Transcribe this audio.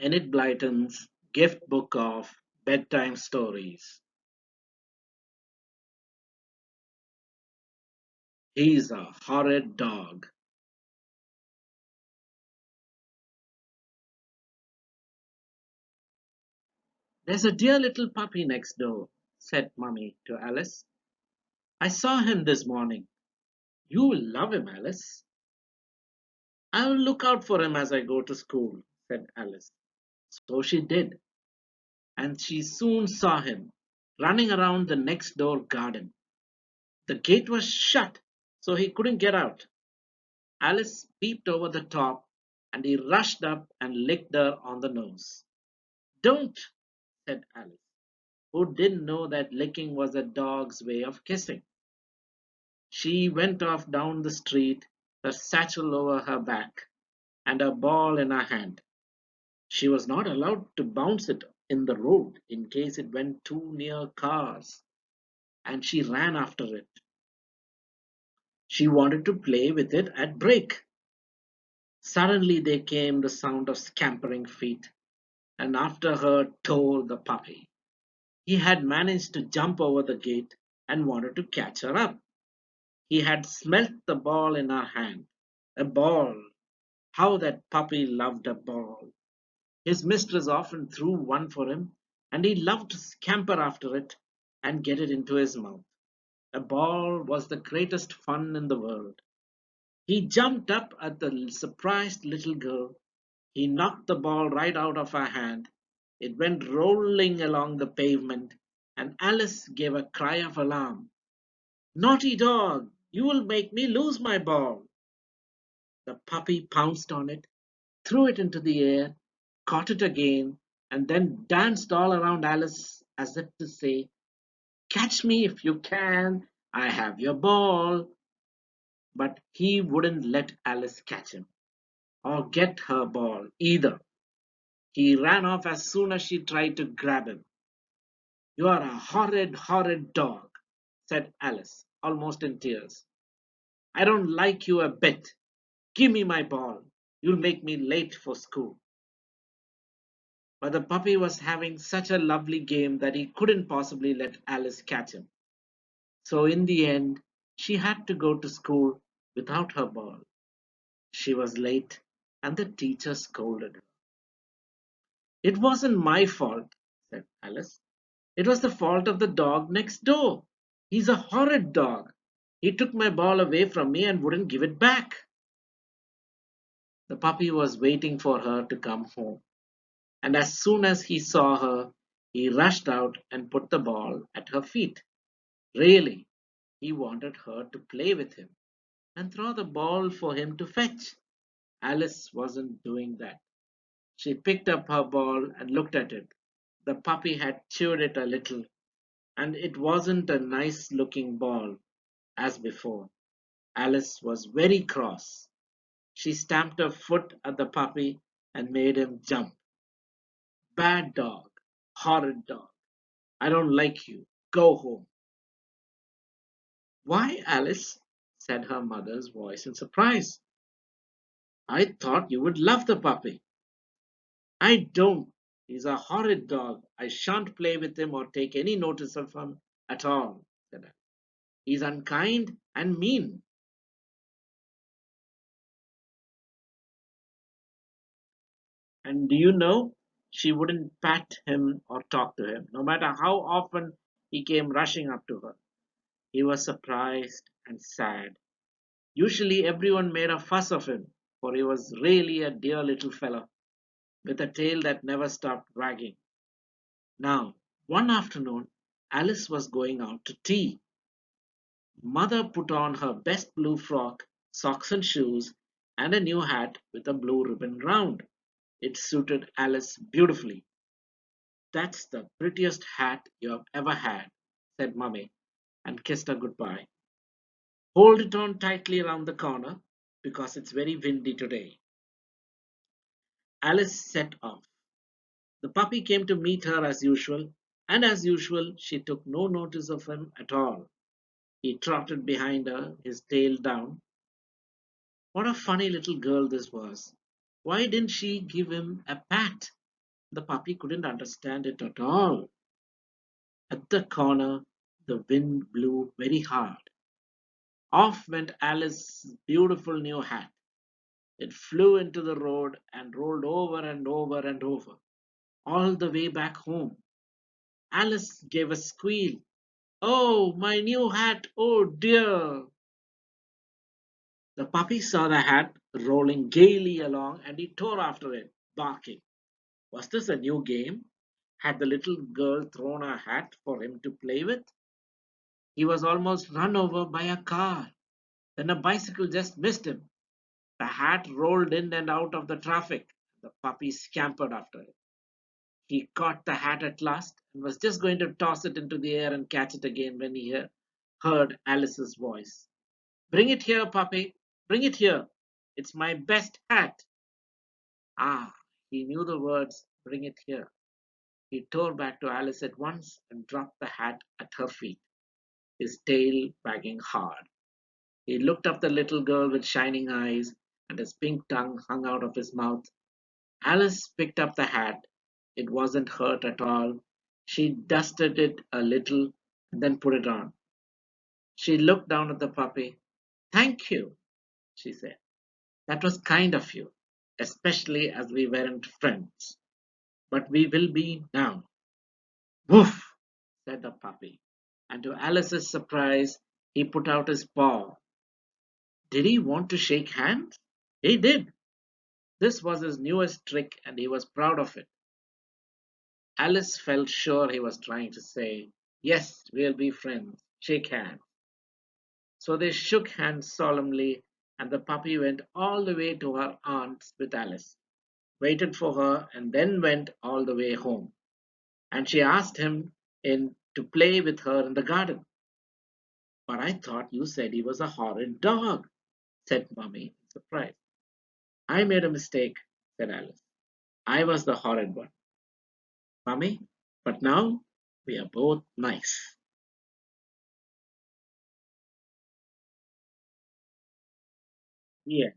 Enid Blyton's Gift Book of Bedtime Stories. He's a horrid dog. There's a dear little puppy next door, said Mummy to Alice. I saw him this morning. You will love him, Alice. I'll look out for him as I go to school, said Alice. So she did, and she soon saw him running around the next door garden. The gate was shut, so he couldn't get out. Alice peeped over the top, and he rushed up and licked her on the nose. Don't, said Alice, who didn't know that licking was a dog's way of kissing. She went off down the street, her satchel over her back, and a ball in her hand. She was not allowed to bounce it in the road in case it went too near cars, and she ran after it. She wanted to play with it at break. Suddenly there came the sound of scampering feet, and after her tore the puppy. He had managed to jump over the gate and wanted to catch her up. He had smelt the ball in her hand. A ball! How that puppy loved a ball! His mistress often threw one for him, and he loved to scamper after it and get it into his mouth. A ball was the greatest fun in the world. He jumped up at the surprised little girl. He knocked the ball right out of her hand. It went rolling along the pavement, and Alice gave a cry of alarm. Naughty dog! You will make me lose my ball! The puppy pounced on it, threw it into the air, caught it again, and then danced all around Alice as if to say, Catch me if you can! I have your ball! But he wouldn't let Alice catch him, or get her ball either. He ran off as soon as she tried to grab him. You are a horrid, horrid dog, said Alice, almost in tears. I don't like you a bit. Give me my ball. You'll make me late for school. But the puppy was having such a lovely game that he couldn't possibly let Alice catch him. So in the end, she had to go to school without her ball. She was late, and the teacher scolded her. It wasn't my fault, said Alice. It was the fault of the dog next door. He's a horrid dog. He took my ball away from me and wouldn't give it back. The puppy was waiting for her to come home, and as soon as he saw her, he rushed out and put the ball at her feet. Really, he wanted her to play with him and throw the ball for him to fetch. Alice wasn't doing that. She picked up her ball and looked at it. The puppy had chewed it a little, and it wasn't a nice looking ball as before. Alice was very cross. She stamped her foot at the puppy and made him jump. Bad dog, horrid dog. I don't like you. Go home. Why, Alice? Said her mother's voice in surprise. I thought you would love the puppy. I don't. He's a horrid dog. I shan't play with him or take any notice of him at all, said I. He's unkind and mean. And do you know, she wouldn't pat him or talk to him, no matter how often he came rushing up to her. He was surprised and sad. Usually everyone made a fuss of him, for he was really a dear little fellow, with a tail that never stopped wagging. Now, one afternoon, Alice was going out to tea. Mother put on her best blue frock, socks and shoes, and a new hat with a blue ribbon round. It suited Alice beautifully. That's the prettiest hat you have ever had, said Mummy, and kissed her goodbye. Hold it on tightly round the corner, because it's very windy today. Alice set off. The puppy came to meet her as usual, and as usual she took no notice of him at all. He trotted behind her, his tail down. What a funny little girl this was! Why didn't she give him a pat? The puppy couldn't understand it at all. At the corner, the wind blew very hard. Off went Alice's beautiful new hat. It flew into the road and rolled over and over and over, all the way back home. Alice gave a squeal. Oh, my new hat! Oh dear! The puppy saw the hat rolling gaily along and he tore after it, barking. Was this a new game? Had the little girl thrown a hat for him to play with? He was almost run over by a car. Then a bicycle just missed him. The hat rolled in and out of the traffic. The puppy scampered after it. He caught the hat at last and was just going to toss it into the air and catch it again when he heard Alice's voice. Bring it here, puppy. Bring it here. It's my best hat. Ah, he knew the words, bring it here. He tore back to Alice at once and dropped the hat at her feet, his tail wagging hard. He looked up the little girl with shining eyes, and his pink tongue hung out of his mouth. Alice picked up the hat. It wasn't hurt at all. She dusted it a little and then put it on. She looked down at the puppy. Thank you, she said. That was kind of you, especially as we weren't friends. But we will be now. Woof, said the puppy. And to Alice's surprise, he put out his paw. Did he want to shake hands? He did. This was his newest trick and he was proud of it. Alice felt sure he was trying to say, yes, we'll be friends. Shake hands. So they shook hands solemnly, and the puppy went all the way to her aunt's with Alice, waited for her, and then went all the way home. And she asked him in to play with her in the garden. But I thought you said he was a horrid dog, said Mummy in surprise. I made a mistake, said Alice. I was the horrid one, Mummy, but now we are both nice. Yeah.